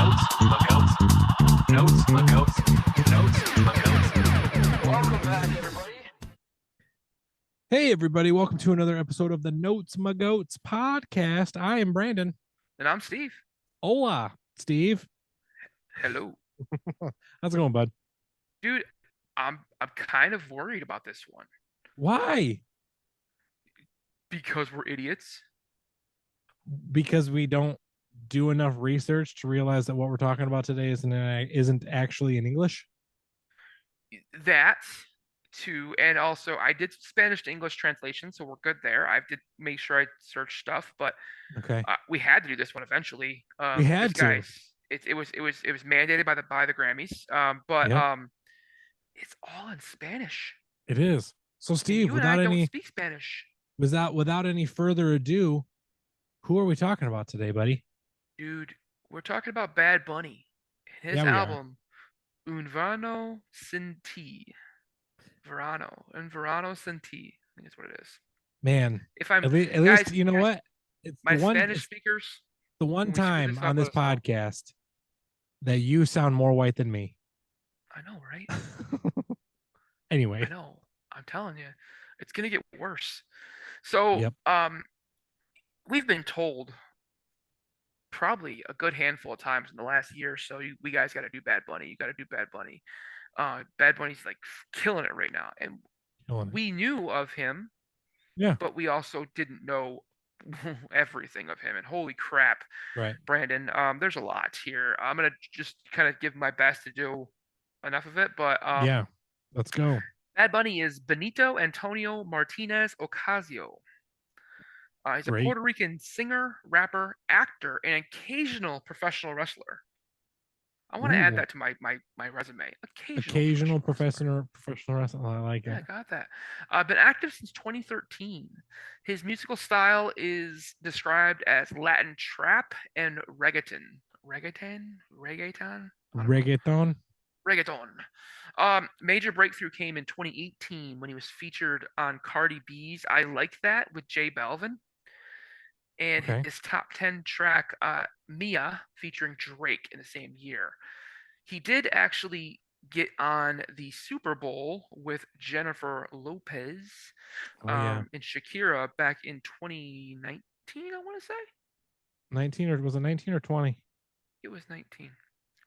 Welcome back, everybody. Hey, everybody. Welcome to another episode of the Notes My Goats podcast. I am Brandon. And I'm Steve. Hola, Steve. Hello. How's it going, bud? Dude, I'm kind of worried about this one Why? because we're idiots. Because we don't do enough research to realize that what we're talking about today isn't actually in English. That too, and also I did Spanish to English translation, so we're good there. I did make sure I searched stuff, but Okay. we had to do this one eventually. We had to. Guys, it was mandated by the Grammys. But Yep. it's all in Spanish, It is. So, and Steve, you and I don't speak Spanish. without any further ado, who are we talking about today, buddy? Dude, we're talking about Bad Bunny and his Yeah, we are. album Un Verano Sin Ti. Verano Sin Ti. I think that's what it is. Man, If I'm at guys, least you know what? It's my Spanish it's speakers, the one when we screw time this on up, this let us know. podcast that you sound more white than me. I know, right? Anyway. I know. I'm telling you, it's gonna get worse. So, Yep. we've been told probably a good handful of times in the last year or so, we guys got to do Bad Bunny. You got to do Bad Bunny. Bad Bunny's like killing it right now, and we knew of him, Yeah. but we also didn't know everything of him. And holy crap, Right. Brandon, there's a lot here. I'm gonna just kind of give my best to do enough of it, but Yeah. Let's go. Bad Bunny is Benito Antonio Martinez Ocasio. He's a Great. Puerto Rican singer, rapper, actor, and occasional professional wrestler. I want to add that to my resume. Occasional Professional professional wrestler. I like wrestler. it. Yeah, got that. Been active since 2013. His musical style is described as Latin trap and reggaeton. Reggaeton? I don't know. Reggaeton. Reggaeton. Major breakthrough came in 2018 when he was featured on Cardi B's "I Like That" with J Balvin, and Okay. his top 10 track "Mia" featuring Drake in the same year. He did actually get on the Super Bowl with Jennifer Lopez Oh yeah. and Shakira back in 2019, I want to say. 19 or was it 19 or 20? It was 19. It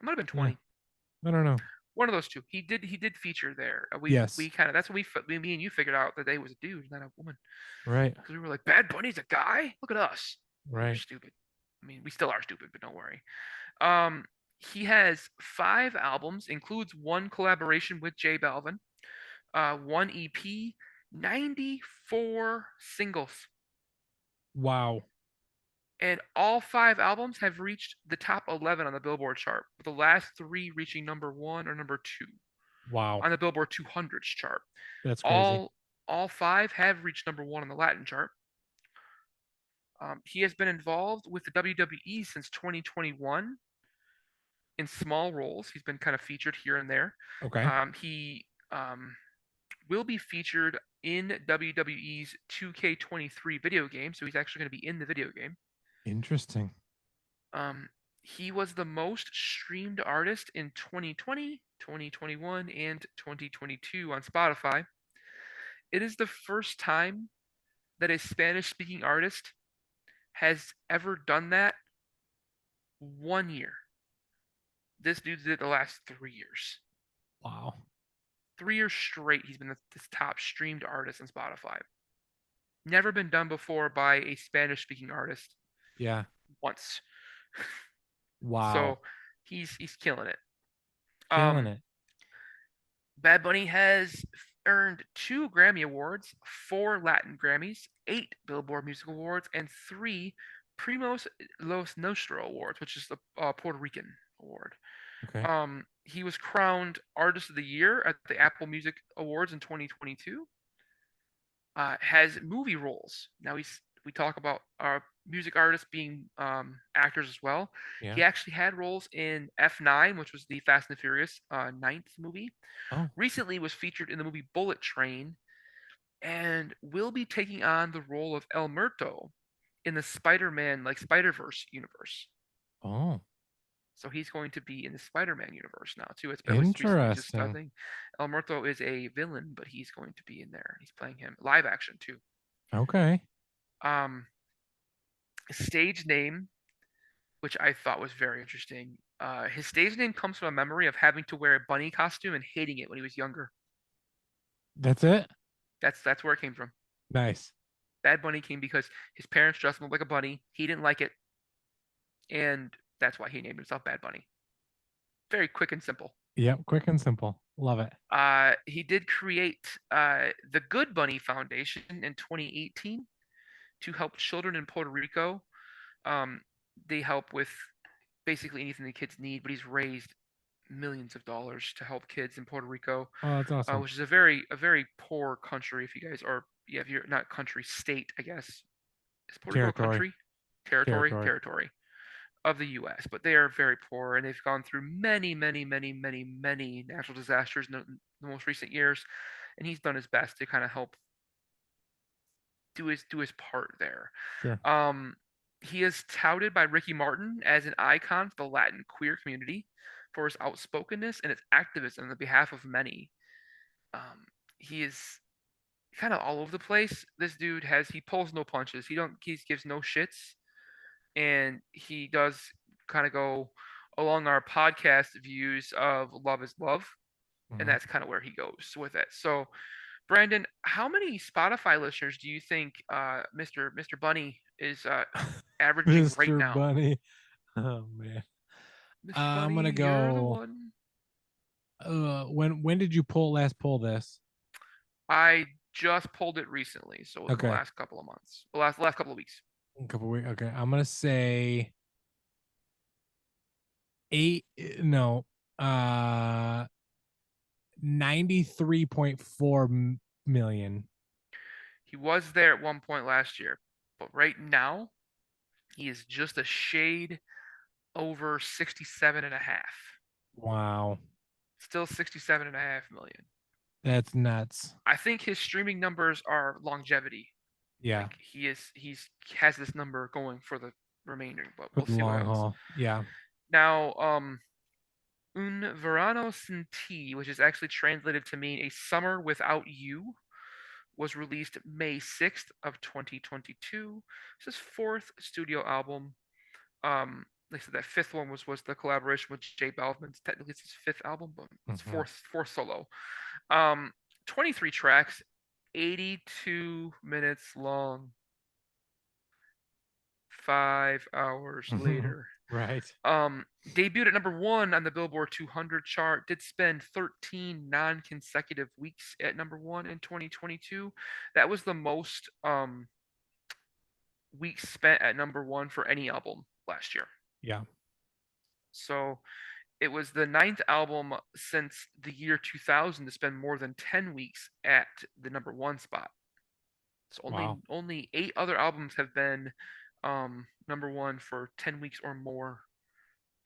might have been Yeah. 20. I don't know. One of those two. He did feature there. Yes. We kind of that's when me and you figured out that they was a dude, not a woman. Right. Because we were like, Bad Bunny's a guy. Look at us. We were Right. stupid. I mean, we still are stupid, but don't worry. Um, he has 5 albums, includes one collaboration with J Balvin, one EP, 94 singles, Wow. and all 5 albums have reached the top 11 on the Billboard chart, with the last 3 reaching number 1 or number 2 Wow. on the Billboard 200s chart. That's crazy. All 5 have reached number 1 on the Latin chart. He has been involved with the WWE since 2021 in small roles. He's been kind of featured here and there. Okay. He will be featured in WWE's 2K23 video game, so he's actually going to be in the video game. Interesting. He was the most streamed artist in 2020, 2021, and 2022 on Spotify. It is the first time that a Spanish-speaking artist has ever done that 1 year. This dude did it the last 3 years. Wow. 3 years straight, he's been this top streamed artist on Spotify. Never been done before by a Spanish-speaking artist. Yeah. Once. Wow. So he's killing it. Killing it. Bad Bunny has earned 2 Grammy Awards, 4 Latin Grammys, 8 Billboard Music Awards, and 3 Primos Los Nostro Awards, which is the Puerto Rican award. Okay. He was crowned Artist of the Year at the Apple Music Awards in 2022. Has movie roles. Now we talk about music artists being actors as well. Yeah. He actually had roles in F9, which was the Fast and the Furious 9th movie. Oh. Recently was featured in the movie Bullet Train, and will be taking on the role of El Muerto in the Spider-Man Spider-Verse universe. Oh. So he's going to be in the Spider-Man universe now too. It was recently just I Interesting. think El Muerto is a villain, but he's going to be in there. He's playing him live action too. Okay. Um, Stage name, which I thought was very interesting. His stage name comes from a memory of having to wear a bunny costume and hating it when he was younger. That's it. That's where it came from. Nice. Bad Bunny came because his parents dressed him up like a bunny. He didn't like it, and that's why he named himself Bad Bunny. Very quick and simple. Yep. Quick and simple. Love it. He did create the Good Bunny Foundation in 2018 to help children in Puerto Rico. Um, they help with basically anything the kids need, but he's raised millions of dollars to help kids in Puerto Rico, Oh, that's awesome. which is a very poor country. If you guys are, yeah, if you're not country, state, I guess. Is Puerto Rico a Territory. country? Territory, Territory. territory of the U.S., but they are very poor and they've gone through many, many, many, many, many natural disasters in the most recent years, and he's done his best to kind of help do his part there. Sure. Um, he is touted by Ricky Martin as an icon for the Latin queer community for his outspokenness and his activism on the behalf of many. He is kind of all over the place. This dude he pulls no punches. He gives no shits, and he does kind of go along our podcast views of love is love, and Mhm. that's kind of where he goes with it. So, Brandon, how many Spotify listeners do you think Mr. Bunny is averaging right Mr. now? Bunny. Oh man. Mr. I'm Bunny, gonna you're the go. one. When did you pull this? I just pulled it recently, so within the Okay. last couple of months, the last couple of weeks. A couple weeks. Okay. I'm gonna say eight. No. Uh, 93.4 million. He was there at one point last year, but right now he is just a shade over 67 and a half. Wow. Still 67.5 million. That's nuts. I think his streaming numbers are longevity. Yeah. Like he's has this number going for the remainder, but For we'll the see what long else. haul. Yeah. Now, Un Verano Sin Ti, which is actually translated to mean a summer without you, was released May 6th of 2022. It's his fourth studio album. Like I said, that fifth one was the collaboration with J Balvin. Technically, it's his fifth album, but it's Hmm. fourth solo. Um, 23 tracks, 82 minutes long. 5 hours later. Right. Debuted at number one on the Billboard 200 chart. Did spend 13 non-consecutive weeks at number one in 2022. That was the most weeks spent at number one for any album last year. Yeah. So it was the ninth album since the year 2000 to spend more than 10 weeks at the number one spot. So Wow. only eight other albums have been number one for 10 weeks or more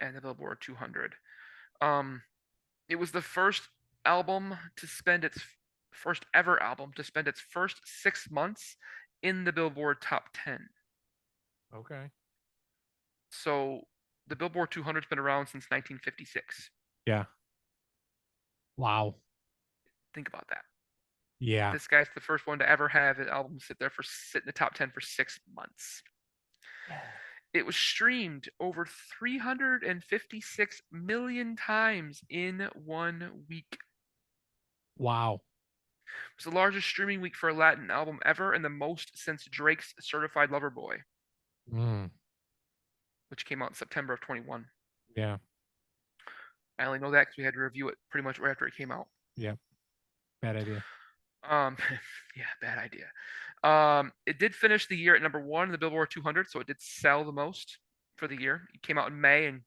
at the Billboard 200. Um, it was the first ever album to spend its first 6 months in the Billboard Top 10. Okay. So the Billboard 200's been around since 1956. Yeah. Wow. Think about that. Yeah. This guy's the first one to ever have an album sit in the top 10 for 6 months. It was streamed over 356 million times in 1 week. Wow. It was the largest streaming week for a Latin album ever and the most since Drake's Certified Lover Boy, Mm. which came out in September of 21. Yeah. I only know that because we had to review it pretty much right after it came out. Yeah. Bad idea. Um, yeah, bad idea. It did finish the year at number one in the Billboard 200, so it did sell the most for the year. It came out in May and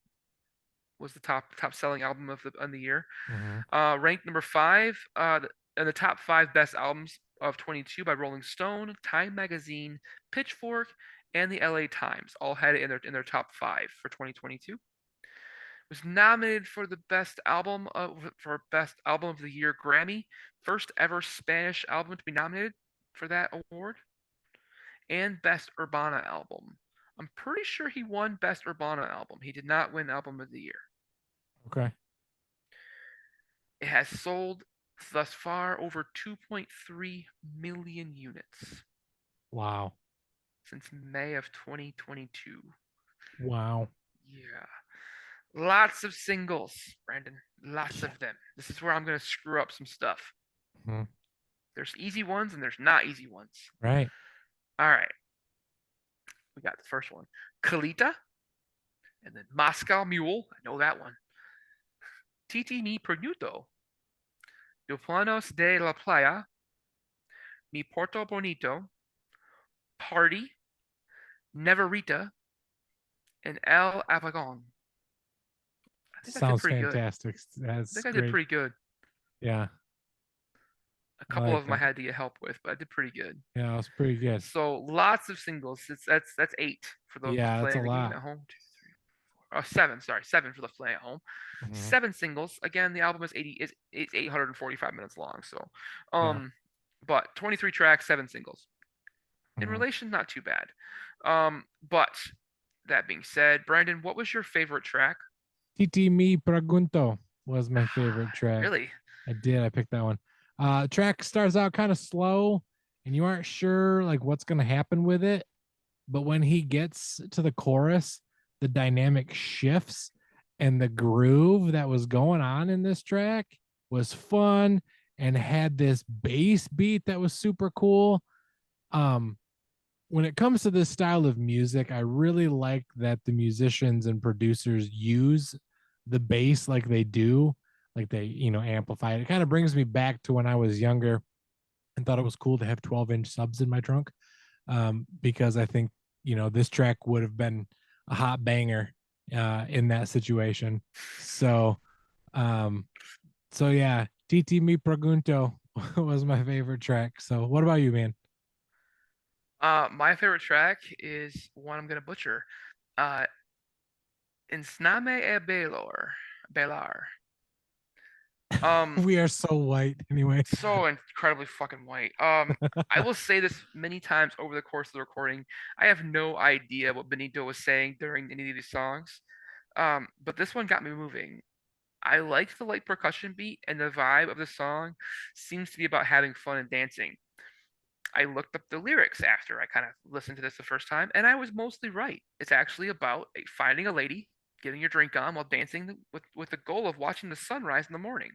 was the top selling album of the year. Hmm. Ranked number five in the top five best albums of 22 by Rolling Stone, Time Magazine, Pitchfork, and the LA Times. All had it in their top five for 2022. Was nominated for the best album of the year Grammy, first ever Spanish album to be nominated for that award, and best Urbana album. I'm pretty sure he won Best Urbana Album. He did not win Album of the Year. Okay. It has sold thus far over 2.3 million units Wow. since May of 2022. Wow. Yeah. Lots of singles, Brandon. Lots of them. This is where I'm going to screw up some stuff. Mhm. There's easy ones and there's not easy ones. Right. All right. We got the first one. Kalita, and then Moscow Mule. I know that one. Titi mi Pernuto. Do Planos de la Playa. Mi Porto Bonito. Party. Neverita. And El Apagón. I think I did Sounds pretty good. fantastic. I That's think I did great. pretty good. Yeah. A I couple like of them I that. had to get help with, but I did pretty good. Yeah, it's pretty good. So lots of singles. That's 8 for the Yeah, that's a playing the game lot. at home. Two, three, four. Oh, seven. Sorry, 7 for the play at home. Mhm. 7 singles. Again, the album is 80 is it's 845 minutes long. So, Yeah. um, but 23 tracks, 7 singles. In Mhm. relation, not too bad. But that being said, Brandon, what was your favorite track? Titi Mi Pregunto was my favorite track. Really? I did. I picked that one. Track starts out kind of slow, and you aren't sure like what's gonna happen with it. But when he gets to the chorus, the dynamic shifts, and the groove that was going on in this track was fun and had this bass beat that was super cool. Um, when it comes to this style of music, I really like that the musicians and producers use the bass like they do, like they, amplify it. It kind of brings me back to when I was younger and thought it was cool to have 12-inch subs in my trunk, because I think, this track would have been a hot banger in that situation. So, um, so yeah, TT Mi Pregunto was my favorite track. So, what about you, man? My favorite track is one I'm gonna butcher. Uh, Insname e Belar. Um, We are so white anyway. so incredibly fucking white. I will say this many times over the course of the recording. I have no idea what Benito was saying during any of these songs. But this one got me moving. I liked the light percussion beat, and the vibe of the song seems to be about having fun and dancing. I looked up the lyrics after I kind of listened to this the first time, and I was mostly right. It's actually about finding a lady, getting your drink on while dancing with the goal of watching the sunrise in the morning,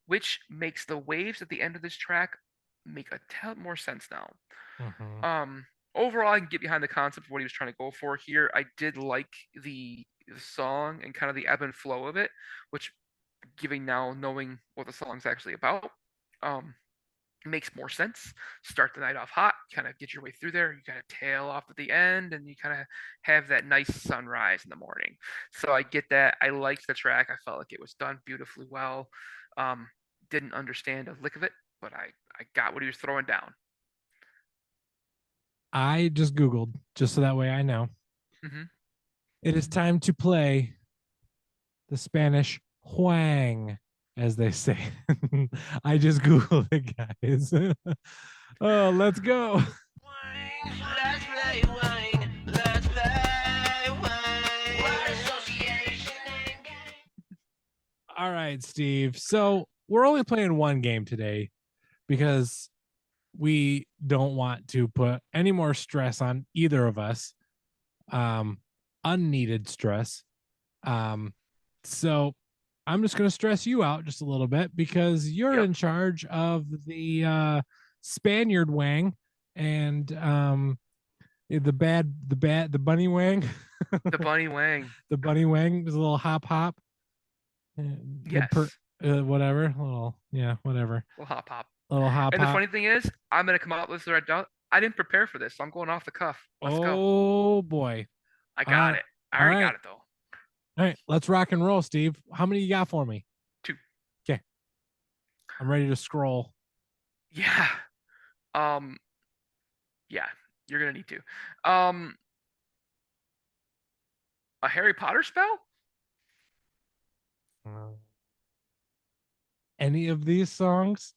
which makes the waves at the end of this track make a tad more sense now. Mhm. Um, Overall, I can get behind the concept of what he was trying to go for here. I did like the song and kind of the ebb and flow of it, which, giving now knowing what the song's actually about, um, makes more sense. Start the night off hot, kind of get your way through there. You kind of tail off at the end, and you kind of have that nice sunrise in the morning. So I get that. I liked the track. I felt like it was done beautifully well. Um, didn't understand a lick of it, but I got what he was throwing down. I just Googled just so that way I know. Hmm. It is time to play the Spanish Huang, as they say. I just Googled it, guys. Oh, let's go. Let's play wine. Let's play wine. Word association and game. All right, Steve. So we're only playing one game today because we don't want to put any more stress on either of us. Um, Unneeded stress. Um, so I'm just going to stress you out just a little bit because you're Yep. in charge of the Spaniard Wang and the bunny Wang, The Bunny Wang. the bunny Wang is a little hop hop, the per Yes. whatever, little yeah whatever, Little hop hop. little hop And the hop. funny thing is, I'm gonna come out with this right now. I didn't prepare for this, so I'm going off the cuff. Let's go. Oh boy! I got Uh, it. I all already right, got it though. all right. Let's rock and roll, Steve. How many you got for me? 2. Okay, I'm ready to scroll. Yeah. Um. Yeah. You're gonna need to. A Harry Potter spell? Any of these songs?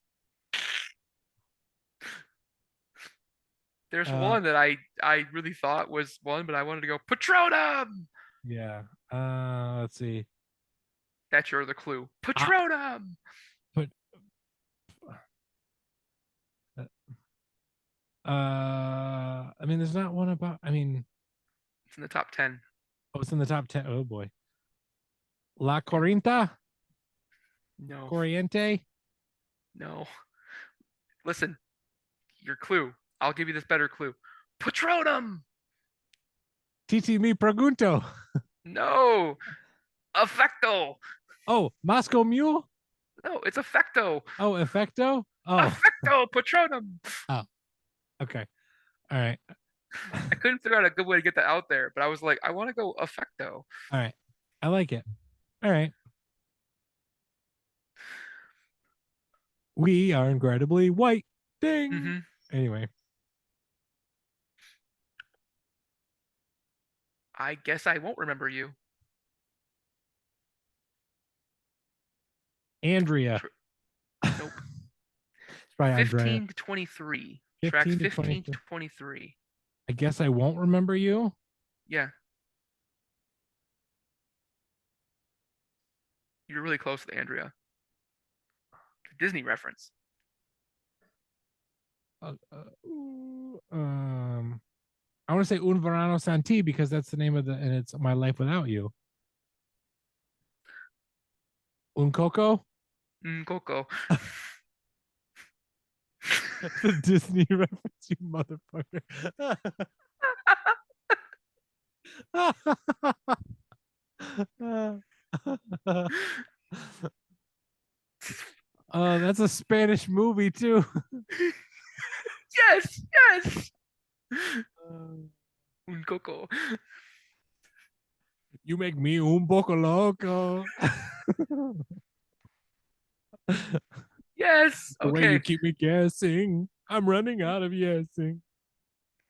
There's Uh, one that I really thought was one, but I wanted to go Patronum. yeah. Let's see. That's your other clue. I Patronum. put I mean there's not one about I mean It's in the top 10. oh it's in the top 10. Oh boy. La Corinta? No, Corriente? no. Listen, your clue. I'll give you this better clue. Patronum. Titi mi pregunto. No. Effecto. Oh, Moscow Mule? No, it's effecto. Oh, Effecto? Oh. Effecto Patronum. Oh, okay. All right. I couldn't figure out a good way to get that out there, but I was like, I want to go effecto. All right. I like it. All right. We are incredibly white. Ding. Mm-hmm. Anyway, I guess I won't remember you. Andrea. Tr- Nope. It's probably Andrea. 15 to 23. Tracks 15 to 15 to 23. 23. I guess I won't remember you. Yeah, you're really close to Andrea. Disney reference. I want to say Un Verano Santi because that's the name of and it's My Life Without You. Un Coco? Coco. The Disney reference, you motherfucker. That's a Spanish movie too. Yes, yes. Un Coco. You make me un poco loco. Yes. The way you Okay. keep me guessing, I'm running out of guessing.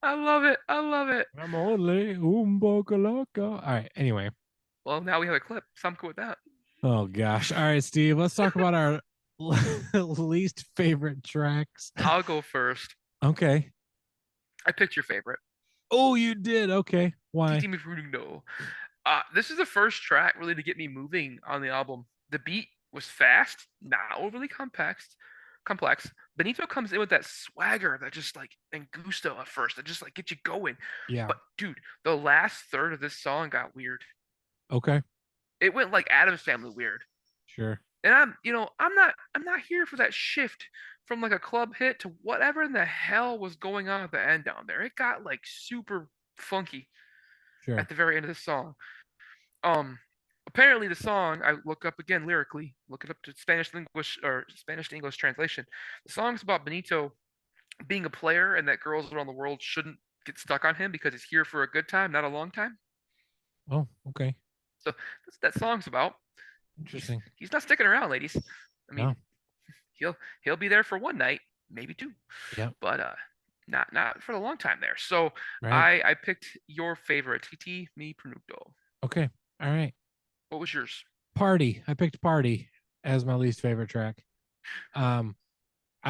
I love it. I love it. I'm only un poco loco. All right. Anyway. Well, now we have a clip, so I'm cool with that. Oh gosh. All right, Steve. Let's talk about our least favorite tracks. I'll go first. Okay. I picked your favorite. Oh, you did. Okay. Why? Titi Mi Frundo. This is the first track really to get me moving on the album. The beat was fast, not overly complex. Benito comes in with that swagger that just like and gusto at first that just like get you going. Yeah. But dude, the last third of this song got weird. Okay. It went like Adam's Family weird. Sure. And I'm not here for that shift from like a club hit to whatever in the hell was going on at the end down there. It got like super funky Sure. at the very end of the song. Um, Apparently the song I look up again lyrically, look it up to Spanish to English or Spanish to English translation. The song's about Benito being a player and that girls around the world shouldn't get stuck on him because he's here for a good time, not a long time. Oh, okay. So that's what that song's about. Interesting. He's not sticking around, ladies. I mean, No. he'll be there for one night, maybe two, Yeah. but not for the long time there. So Right. I picked your favorite, Titi Mi Prenuto. Okay. All right. What was yours? Party. I picked Party as my least favorite track. I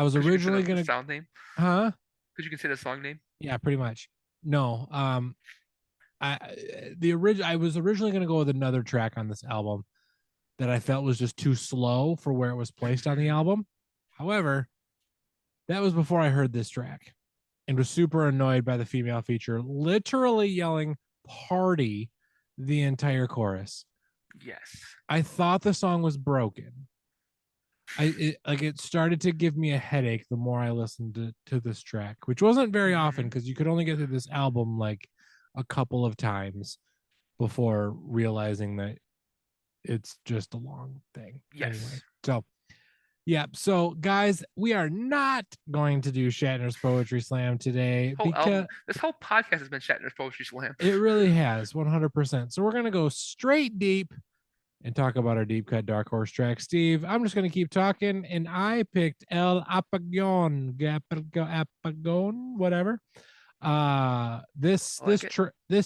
was Because you can say originally the gonna sound name. huh? Because you can say the song name. Yeah, pretty much. No. I was originally gonna go with another track on this album that I felt was just too slow for where it was placed on the album. However, that was before I heard this track and was super annoyed by the female feature literally yelling party the entire chorus. Yes. I thought the song was broken. It started to give me a headache the more I listened to this track, which wasn't very often because you could only get through this album like a couple of times before realizing that it's just a long thing. Yes. Anyway, so yeah. So guys, we are not going to do Shatner's Poetry Slam today because This whole podcast has been Shatner's Poetry Slam. it really has 100%. So we're gonna go straight deep and talk about our deep cut dark horse track. Steve, I'm just gonna keep talking, and I picked El Apagón, whatever. This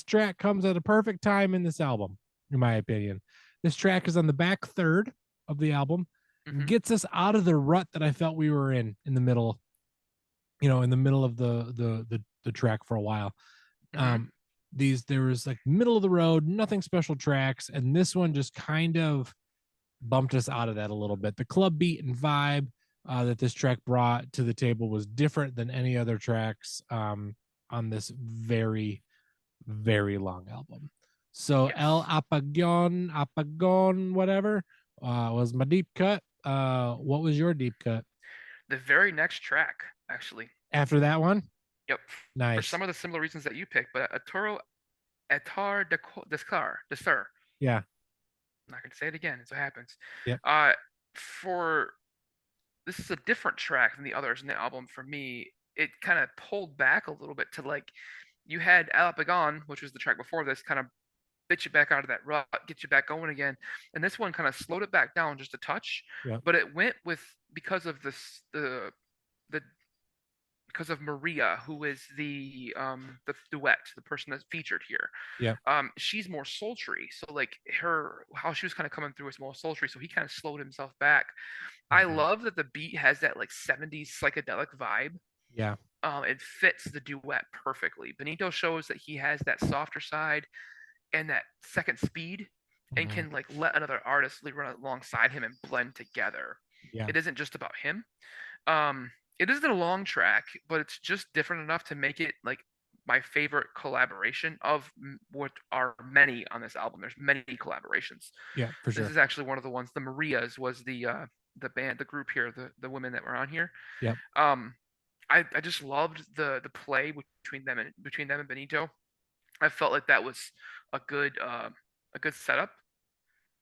track comes at a perfect time in this album, in my opinion. This track is on the back third of the album, and gets us out of the rut that I felt we were in the middle. In the middle of the the track for a while. Mhm. There was like middle of the road, nothing special tracks, and this one just kind of bumped us out of that a little bit. The club beat and vibe that this track brought to the table was different than any other tracks on this very, very long album. So El Yes. Apagon, whatever, was my deep cut. What was your deep cut The very next track, actually. after that one? Yep. For Nice. some of the similar reasons that you picked, but Arturo Etar de Sir. Yeah. I'm not going to say it again. It's what happens. Yep. Uh, for this is a different track than the others in the album for me. It kind of pulled back a little bit to like you had Alapagon, which was the track before this, kind of bit you back out of that rut, get you back going again. And this one kind of slowed it back down just a touch, Yep. but it went with because of this the because of Maria, who is the duet, the person that's featured here. Yep. She's more sultry, so like her how she was kind of coming through is more sultry, so he kind of slowed himself back. I Mhm. love that the beat has that like 70s psychedelic vibe. Yeah. It fits the duet perfectly. Benito shows that he has that softer side and that second speed and Mhm. can like let another artist run alongside him and blend together. Yeah. It isn't just about him. Um, it isn't a long track, but it's just different enough to make it like my favorite collaboration of what are many on this album. There's many collaborations. Yeah, for This sure. is actually one of the ones. The Marias was the band, the group here, the women that were on here. Yep. Um, I just loved the play between them and Benito. I felt like that was a good setup,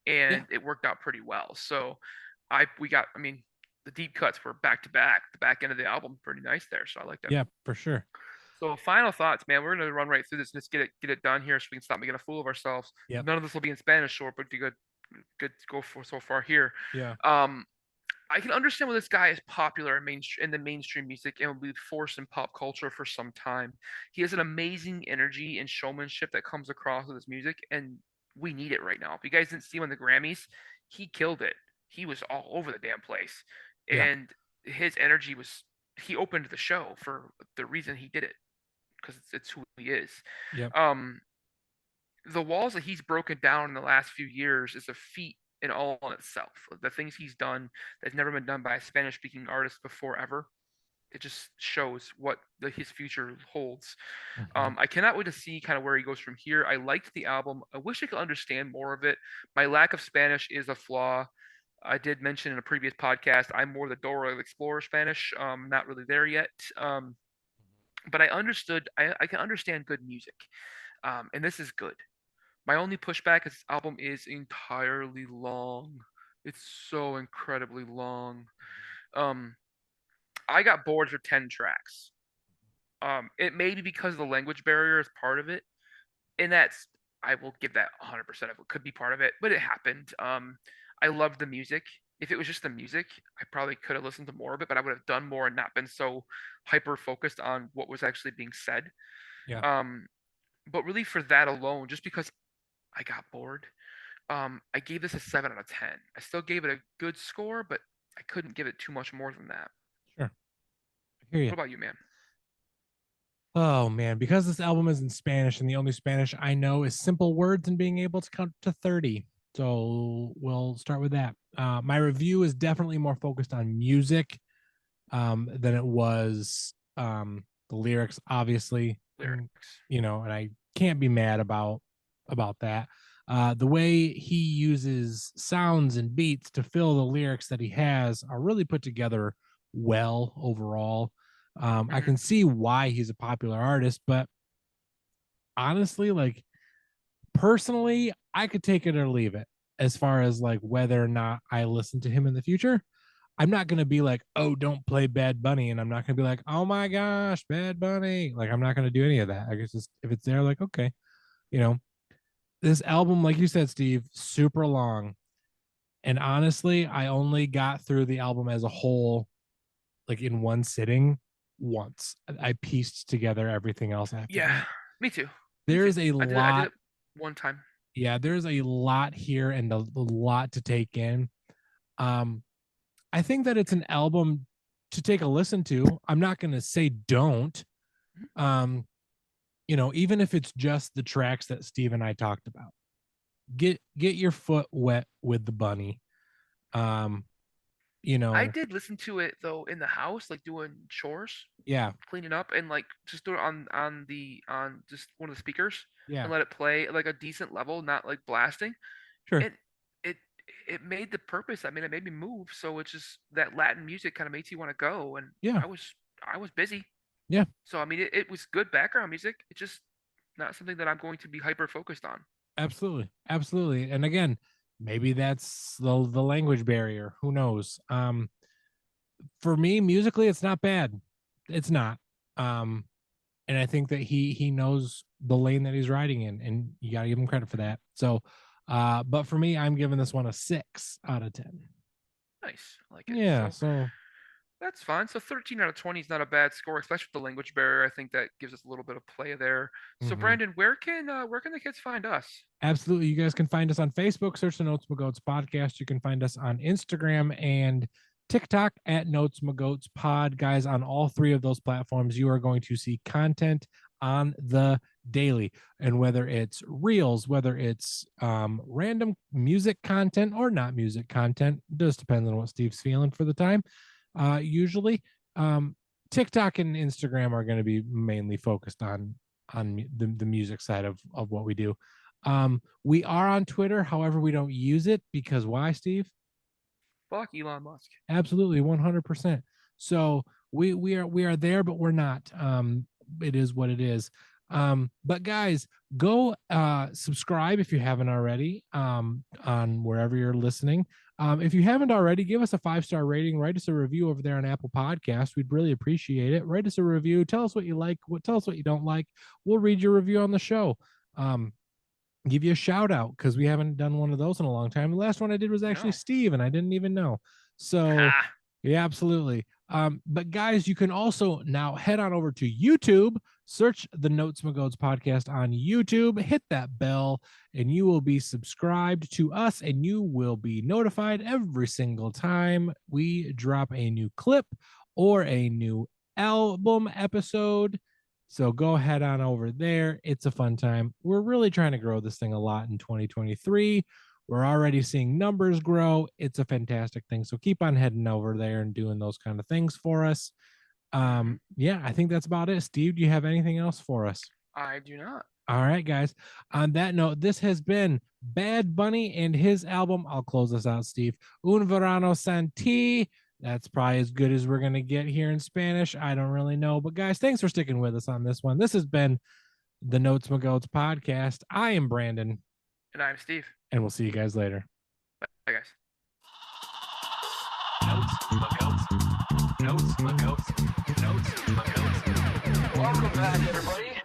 Yeah. and it worked out pretty well. So I mean the deep cuts were back to back. The back end of the album pretty nice there, so I like that. Yeah, for sure. So final thoughts, man. We're gonna run right through this and just get it done here, so we can stop making a fool of ourselves. Yep. None of this will be in Spanish, short, but be good to go for so far here. Yeah. Um, I can understand why this guy is popular in the mainstream music and will be forced in pop culture for some time. He has an amazing energy and showmanship that comes across with his music, and we need it right now. If you guys didn't see him in the Grammys, he killed it. He was all over the damn place, Yeah. and his energy was. He opened the show for the reason he did it because it's who he is. Yep. Um, the walls that he's broken down in the last few years is a feat in all on itself. The things he's done that's never been done by a Spanish speaking artist before ever. It just shows what his future holds. Mhm. I cannot wait to see kind of where he goes from here. I liked the album. I wish I could understand more of it. My lack of Spanish is a flaw. I did mention in a previous podcast I'm more the Dora Explorer Spanish. Not really there yet. But I understood. I can understand good music, and this is good. My only pushback is this album is entirely long. It's so incredibly long. Um, I got bored for 10 tracks. It may be because the language barrier is part of it, and that's I will give that 100% of it could be part of it, but it happened. I loved the music. If it was just the music, I probably could have listened to more of it, but I would have done more and not been so hyper focused on what was actually being said. Yeah. Um, but really for that alone, just because I got bored, I gave this a 7 out of 10. I still gave it a good score, but I couldn't give it too much more than that. Sure. I hear you. What about you, man? Oh man, because this album is in Spanish and the only Spanish I know is simple words and being able to count to 30. So we'll start with that. My review is definitely more focused on music than it was the lyrics, obviously. And, Lyrics. and I can't be mad about that. The way he uses sounds and beats to fill the lyrics that he has are really put together well overall. I Hmm. can see why he's a popular artist, but honestly, like personally, I could take it or leave it as far as like whether or not I listen to him in the future. I'm not gonna be like, oh, don't play Bad Bunny, and I'm not gonna be like, oh my gosh, Bad Bunny. Like, I'm not gonna do any of that. I guess just if it's there, like, okay, you know, this album, like you said, Steve, super long. And honestly, I only got through the album as a whole, like in one sitting once. I pieced together everything else after Yeah, that. me too. Me too. There's a I did lot. it one time. Yeah, there's a lot here and a lot to take in. Um, I think that it's an album to take a listen to. I'm not going to say don't. Um, you know, even if it's just the tracks that Steve and I talked about, get your foot wet with the bunny. Um, you I know, did listen to it though in the house, like doing chores, yeah, cleaning up, and like just do it on just one of the speakers yeah, and let it play at, like a decent level, not like blasting. sure, And it it made the purpose. I mean, it made me move. So it's just that Latin music kind of makes you want to go. And yeah, I was busy. yeah, So I mean, it was good background music. It's just not something that I'm going to be hyper focused on. absolutely, absolutely. And again, maybe that's the language barrier. Who knows? For me, musically, it's not bad. It's not. Um, and I think that he knows the lane that he's riding in, and you got to give him credit for that. So, but for me, I'm giving this one a 6 out of 10. Nice, I like it. Yeah, So so that's fine. So 13 out of 20 is not a bad score, especially with the language barrier. I think that gives us a little bit of play there. So mhm. Brandon, where can the kids find us? Absolutely. You guys can find us on Facebook, search the Notes Magoats podcast. You can find us on Instagram and TikTok at Notes Magoats Pod. Guys, on all three of those platforms, you are going to see content on the daily. And whether it's reels, whether it's random music content or not music content, just depends on what Steve's feeling for the time. Usually, um, TikTok and Instagram are going to be mainly focused on the music side of what we do. We are on Twitter, however, we don't use it because why, Steve? Fuck Elon Musk. Absolutely, 100%. So we are there, but we're not. It is what it is. But guys, go subscribe if you haven't already. On wherever you're listening. If you haven't already, give us a 5-star rating. Write us a review over there on Apple Podcast. We'd really appreciate it. Write us a review. Tell us what you like. Tell us what you don't like. We'll read your review on the show. Give you a shout out because we haven't done one of those in a long time. The last one I did was actually No. Steve, and I didn't even know. So, Ha. yeah, absolutely. But guys, you can also now head on over to YouTube, search the Notes Magoats podcast on YouTube, hit that bell, and you will be subscribed to us, and you will be notified every single time we drop a new clip or a new album episode. So go head on over there. It's a fun time. We're really trying to grow this thing a lot in 2023. We're already seeing numbers grow. It's a fantastic thing. So keep on heading over there and doing those kind of things for us. Mhm. Yeah, I think that's about it. Steve, do you have anything else for us? I do not. All right, guys. On that note, this has been Bad Bunny and his album. I'll close this out, Steve. Un Verano Santi. That's probably as good as we're going to get here in Spanish. I don't really know. But, guys, thanks for sticking with us on this one. This has been the Notes Magoats podcast. I am Brandon, And I'm Steve. and we'll see you guys later. Bye, guys. Notes, Magoats. Notes, Magoats. Notes, Magoats. Welcome back, everybody.